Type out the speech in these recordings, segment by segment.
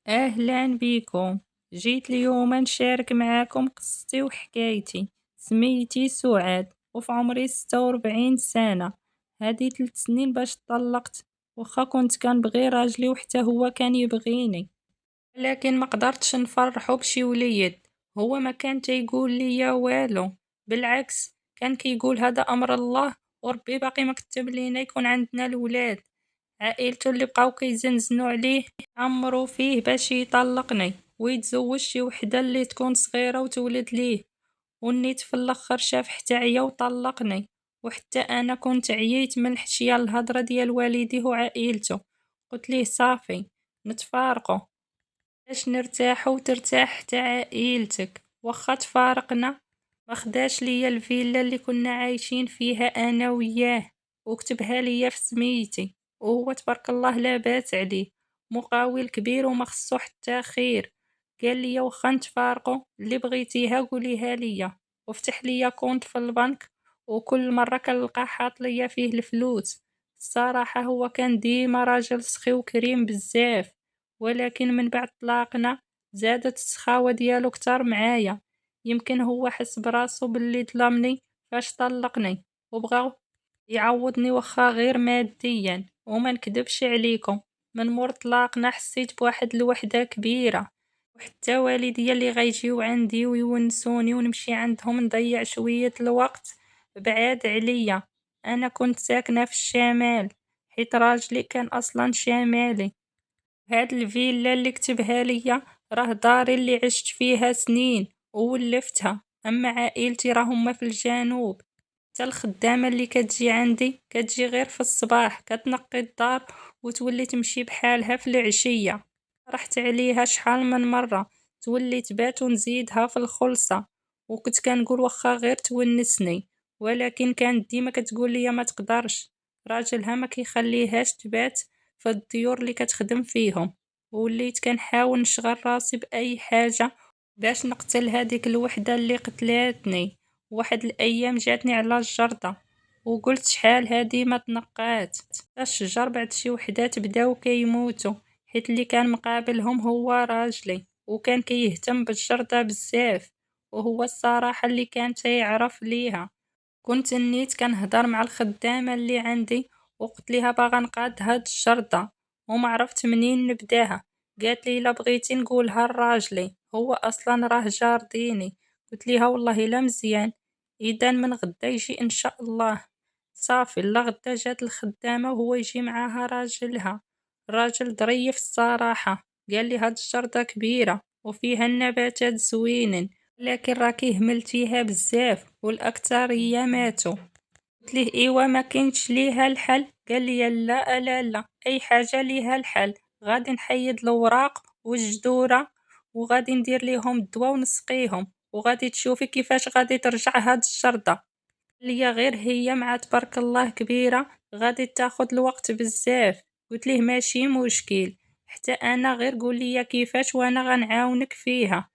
أهلا بكم. جيت اليوم نشارك معاكم قصتي وحكايتي. سميتي سعاد وفي عمري 46 سنة. هادي 3 سنين باش طلقت، وخا كنت كنبغي راجلي وحتى هو كان يبغيني، لكن ما قدرتش نفرحو بشي وليد. هو ما كان تيقول ليا والو، بالعكس كان كيقول هذا أمر الله، وربي باقي ما كتب لينا يكون عندنا الولاد. عائلته اللي بقاو كيزنزنوا عليه عمرو فيه باش يطلقني ويتزوج شي وحده اللي تكون صغيره وتولد ليه، ونيت في الاخر شاف حتى عيا وطلقني. وحتى انا كنت عييت من الحشيه الهضره ديال والديه وعائلته. قلت ليه صافي نتفارقوا باش نرتاحوا وترتاح حتى عائلتك. واخا تفارقنا ما خداش ليا الفيلا اللي كنا عايشين فيها انا وياه، وكتبها ليا في سميتي، وهو تبارك الله لاباس عليه، مقاول كبير وما خصو حتى خير. قال لي واخا نتفارقوا اللي بغيتيها قوليها ليا، وفتح ليا كونت في البنك، وكل مره كنلقى حاط ليا فيه الفلوس. الصراحه هو كان ديما راجل سخي وكريم بزاف، ولكن من بعد طلاقنا زادت السخاوة ديالو كتر معايا. يمكن هو حس براسو باللي ظلمني فاش طلقني، وبغى يعوضني وخا غير ماديا. وما نكدبش عليكم، من مور طلاقنا حسيت بواحد الوحدة كبيرة، وحتى والديا اللي غيجيو عندي ويونسوني ونمشي عندهم نضيع شوية الوقت بعاد عليا. انا كنت ساكنة في الشمال حيت راجلي كان اصلا شمالي. هاد الفيلا اللي كتبها ليا راه داري اللي عشت فيها سنين وولفتها، اما عائلتي راهم في الجنوب. حتى الخدامة اللي كتجي عندي كتجي غير في الصباح كتنقي الدار وتولي تمشي بحالها في العشية. رحت عليها شحال من مرة تولي تبات ونزيدها في الخلصة، وكنت كنقول واخا غير تونسني، ولكن كانت ديما كتقول لي ما تقدرش، راجلها ما كيخليهاش تبات في الديور اللي كتخدم فيهم. وليت كنحاول نشغل راسي بأي حاجة باش نقتل هذيك الوحدة اللي قتلاتني. واحد الأيام جاتني على الجردة وقلت شحال هادي ما تنقات. الشجر بعد شي وحدات بداو كيموتوا، حيت اللي كان مقابلهم هو راجلي وكان كيهتم بالجردة بزاف، وهو الصراحة اللي كان تيعرف ليها. كنت نيت كنهضر مع الخدامة اللي عندي وقلت ليها باغا نقاد هاد الشرطة وما عرفت منين نبداها. قالت لي الا بغيتي نقولها لراجلي، هو اصلا راه جار ديني. قلت ليها والله لا مزيان، اذا من غدا يجي ان شاء الله. صافي لا غدا جات الخدامة وهو يجي معاها راجلها، راجل ظريف الصراحة. قال لي هاد الشرطة كبيرة وفيها النباتات زوينين، لكن راكي هملتيها بزاف والاكثريه ماتوا. قلت ليه ايوا ما كاينش ليها الحل. قال لي لا لا لا، اي حاجه ليها الحل. غادي نحيد الوراق والجذوره وغادي ندير ليهم الدواء ونسقيهم، وغادي تشوفي كيفاش غادي ترجع هاد الشرطه. ليا غير هي مع تبارك الله كبيره غادي تاخد الوقت بزاف. قلت ليه ماشي مشكل، حتى انا غير قول لي كيفاش وانا غنعاونك فيها.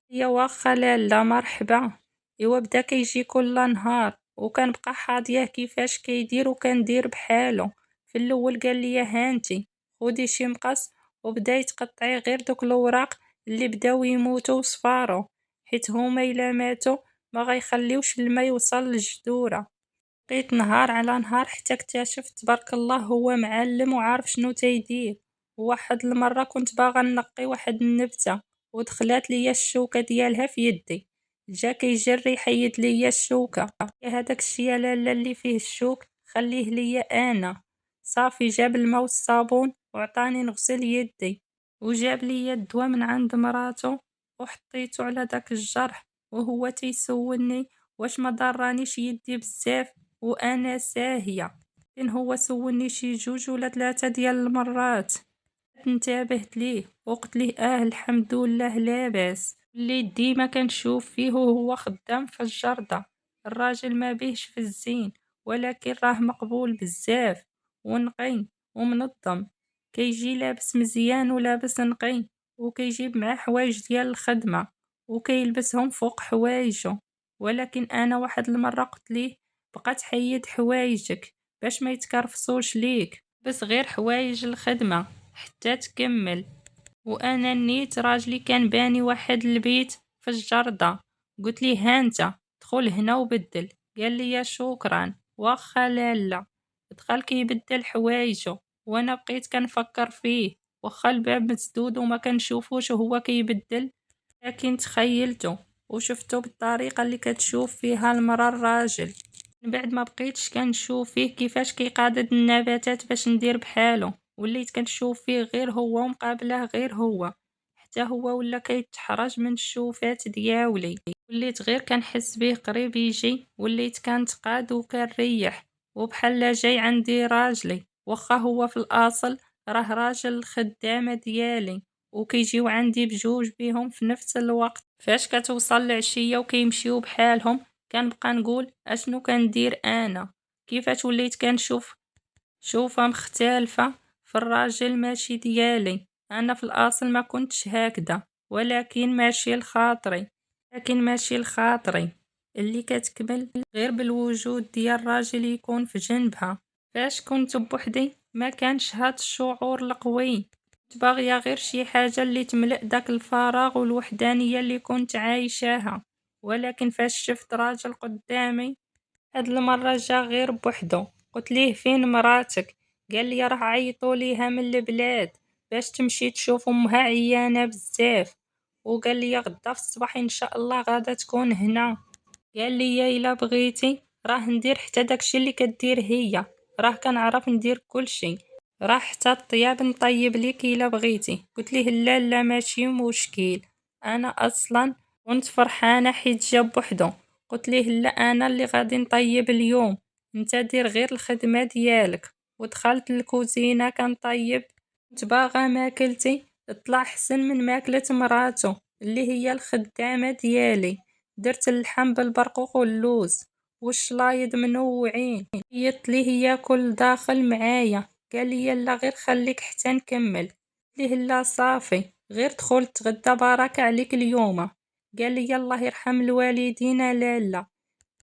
يا واخا لالا مرحبا. ايوا بدا كيجي كل نهار وكنبقى حاضيه كيفاش كيدير وكندير بحالو. في الاول قال لي هانتي خدي شي مقص وبدا يتقطعي غير دوك الاوراق اللي بداو يموتوا وصفارو، حيت هما الا ماتوا ما غيخليوش الماء يوصل للجذوره. بقيت نهار على نهار حتى اكتشفت تبارك الله هو معلم وعارف شنو تيدير. واحد المرة كنت باغا نقي واحد النبتة ودخلات ليا الشوكة ديالها في يدي، جا كيجري يحيد ليا الشوكة. يا هداك الشي يا لالا اللي فيه الشوك خليه ليا انا. صافي جاب الماء والصابون وعطاني نغسل يدي، وجاب ليا الدواء من عند مراتو وحطيته على داك الجرح، وهو تيسولني واش ما ضرانيش يدي بزاف وانا ساهيه. كان هو سولني شي 2 ولا 3 ديال المرات، انتبهت ليه وقلت ليه الحمد لله لاباس. اللي ديما كنشوف فيه وهو خدام في الجردة، الراجل ما بيهش في الزين، ولكن راه مقبول بزاف ونقي ومنظم. كيجي لابس مزيان ولابس نقي، وكيجيب معاه حوايج ديال الخدمة وكيلبسهم فوق حوايجو. ولكن انا واحد المرة قلت ليه بقى تحيد حوايجك باش ما يتكرفصوش ليك، بس غير حوايج الخدمة حتى تكمل. وانا نيت راجلي كان باني واحد البيت في الجردة. قلت ليه هانتا دخل هنا وبدل. قال لي شكرا. واخا لالا دخل كيبدل حوايجو وانا بقيت كنفكر فيه، واخا الباب مسدود وما كنشوفوش وهو كيبدل، لكن تخيلته وشفته بالطريقة اللي كتشوف فيها المرا الراجل. من بعد ما بقيتش كنشوف فيه كيفاش كيقادد النباتات باش ندير بحالو، وليت كنشوف فيه غير هو ومقابله غير هو، حتى هو ولا كيتحرج من الشوفات دياولي. وليت غير كنحس بيه قريب يجي، وليت كنتقاد وكنريح وبحال جاي عندي راجلي، واخا هو في الاصل راه راجل الخدامة ديالي وكيجيو عندي بجوج بيهم في نفس الوقت. فاش كتوصل العشية وكيمشيو بحالهم كنبقى نقول اشنو كندير انا، كيفاش وليت كنشوف شوفة مختلفة في الراجل ماشي ديالي. انا في الاصل ما كنتش هكذا، ولكن ماشي الخاطري اللي كتكمل غير بالوجود ديال راجل يكون في جنبها. فاش كنت بوحدي ما كانش هاد الشعور القوي، كنت باغية غير شي حاجة اللي تملأ داك الفراغ والوحدانية اللي كنت عايشاها. ولكن فاش شفت راجل قدامي هاد المرة جا غير بوحدو، قلت ليه فين مراتك؟ قال لي راه عيطوا ليها من البلاد باش تمشي تشوف امها عيانة بزاف، وقال لي غدا في الصباح ان شاء الله غادا تكون هنا. قال لي الا بغيتي راه ندير حتى داكشي اللي كدير هي، راه كنعرف ندير كلشي، راه حتى الطياب نطيب ليك الا بغيتي. قلت ليه لا لا ماشي مشكل، انا اصلا كنت فرحانه حيت جاب بوحدو. قلت ليه لا انا اللي غادي نطيب اليوم، انت دير غير الخدمه ديالك. ودخلت الكوزينه كنطيب، كنت باغا ماكلتي تطلع حسن من ماكلة مراتو اللي هي الخدامه ديالي. درت اللحم بالبرقوق واللوز والشلايض منوعين، عيطت ليه ياكل داخل معايا، قال لي لا غير خليك حتى نكمل. ليه لا صافي غير دخل تغدى بارك عليك اليوم. قال لي الله يرحم الوالدين لالا،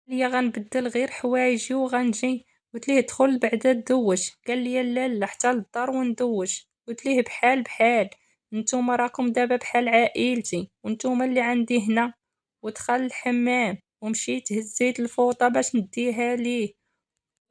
لي غنبدل غير حوايجي وغنجي. قلت ليه دخل بعدا دوش. قال لي لا حتى للدار وندوش. قلت ليه بحال بحال، نتوما راكم دابا بحال عائلتي وانتوما اللي عندي هنا. ودخل الحمام ومشيت هزيت الفوطة باش نديها ليه،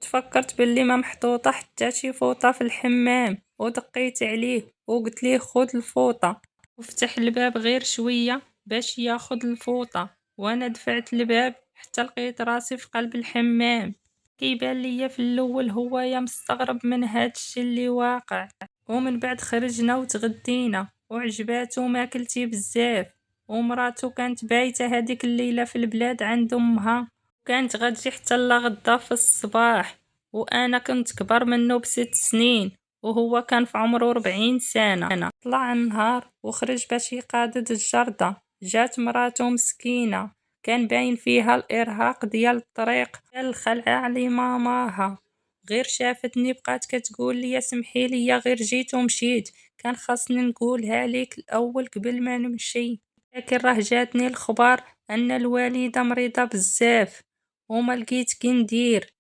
تفكرت باللي ما محطوطة حتى شي فوطة في الحمام، ودقيت عليه وقلت ليه خذ الفوطة وفتح الباب غير شوية باش ياخد الفوطة. وانا دفعت الباب حتى لقيت راسي في قلب الحمام. كيبان ليا في الاول هو يا مستغرب من هادشي اللي واقع، ومن بعد خرجنا وتغدينا وعجباتو ماكلتي بزاف. ومراتو كانت بايته هذيك الليله في البلاد عند امها، كانت غتجي حتى لغدا في الصباح. وانا كنت كبر منه ب6 سنين وهو كان في عمره 40 سنة. طلع النهار وخرج باش يقادد الجردة، جات مراتو مسكينة كان باين فيها الارهاق ديال الطريق، ديال الخلعة على ماماها. غير شافتني بقات كتقول لي سمحي لي غير جيت ومشيت، كان خاصني نقولها ليك الاول قبل ما نمشي. لكن راه جاتني الخبر ان الوالده مريضه بزاف وما لقيت كي ندير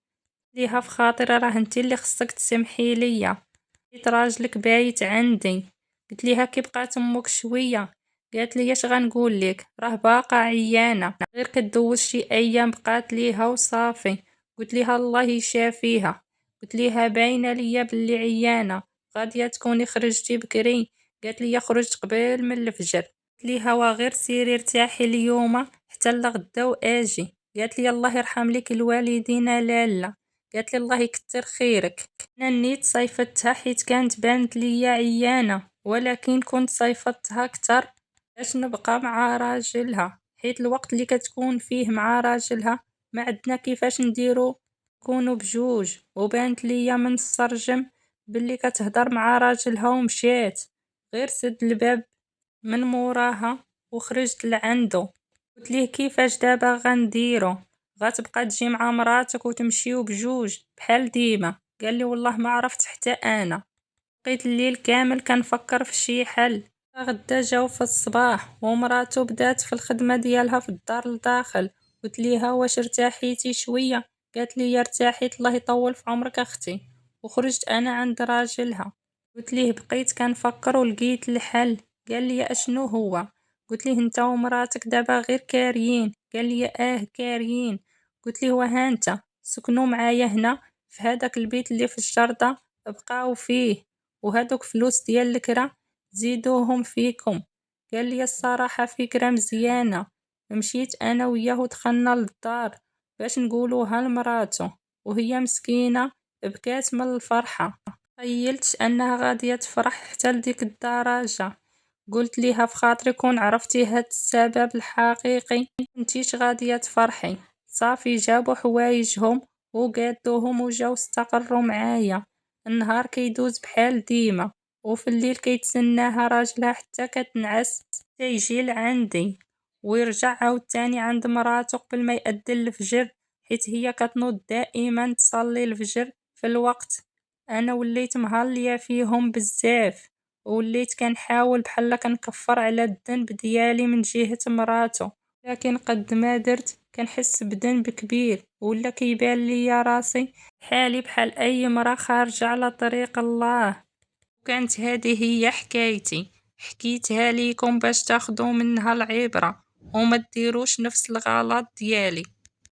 ليها في خاطري، راه انت اللي خصك تسمحي ليا، لقيت راجلك بايت عندي. قلت ليها كي بقات امك شويه؟ قالت لي اش غنقول لك راه باقا عيانه غير كدوز شي ايام بقات ليها وصافي. قلت ليها الله يشافيها. قلت ليها باينه ليا بلي عيانه، غاديه تكوني خرجتي بكري؟ قالت لي خرجت قبل من الفجر. قلت ليها وغير سيري ارتاحي اليوم حتى لغدا واجي. قالت لي الله يرحم لك الوالدين لالا. قالت لي الله يكتر خيرك. انا نيت صيفتها حيت كانت بانت ليا عيانه، ولكن كنت صيفتها كتر باش نبقى مع راجلها، حيت الوقت اللي كتكون فيه مع راجلها ما عندنا كيفاش نديرو نكونوا بجوج. وبانت ليا من السرجم باللي كتهضر مع راجلها ومشات، غير سد الباب من موراها وخرجت لعندو. قلت ليه كيفاش دابا غنديرو؟ غتبقى تجي مع مراتك وتمشيو بجوج بحال ديما؟ قال لي والله ما عرفت حتى انا. بقيت الليل كامل كنفكر في شي حل. غدا جاو في الصباح ومراتو بدات في الخدمه ديالها في الدار لداخل. قلت ليها واش ارتاحيتي شويه؟ قالت لي ارتاحيت الله يطول في عمرك اختي. وخرجت انا عند راجلها. قلت ليه بقيت كنفكر ولقيت الحل، قال لي اشنو هو؟ قلت ليه انت ومراتك دابا غير كاريين. قال لي كاريين. قلت ليه وها انت سكنوا معايا هنا في هذاك البيت اللي في الشرطة، بقاو فيه، وهذوك فلوس ديال الكرا زيدوهم فيكم. قال لي الصراحة فكرة مزيانة. مشيت انا وياه ودخلنا للدار باش نقولوها لمراتو، وهي مسكينة بكات من الفرحة. تخيلتش انها غادية تفرح حتى لديك الدرجة. قلت ليها فخاطري كون عرفتي هاد السبب الحقيقي كنتيش غادية تفرحي. صافي جابوا حوايجهم وقادوهم وجاو استقروا معايا. النهار كيدوز بحال ديما، وفي الليل كيتسناها راجلها حتى كتنعس تيجي لعندي، ويرجع عاوتاني عند مراتو قبل ما يأذن الفجر، حيت هي كتنوض دائما تصلي الفجر في الوقت. انا وليت مهلية فيهم بزاف، ووليت كنحاول بحال كنكفر على الذنب ديالي من جهة مراتو، لكن قد ما درت كنحس بذنب كبير، ولا كيبان ليا راسي حالي بحال اي مرا خارجة على طريق الله. وكانت هذه هي حكايتي، حكيتها ليكم باش تاخدو منها العبرة وما ديروش نفس الغلط ديالي.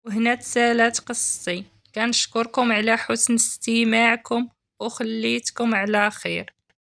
وهنا تسالات قصتي. كنشكركم على حسن استماعكم وخليتكم على خير.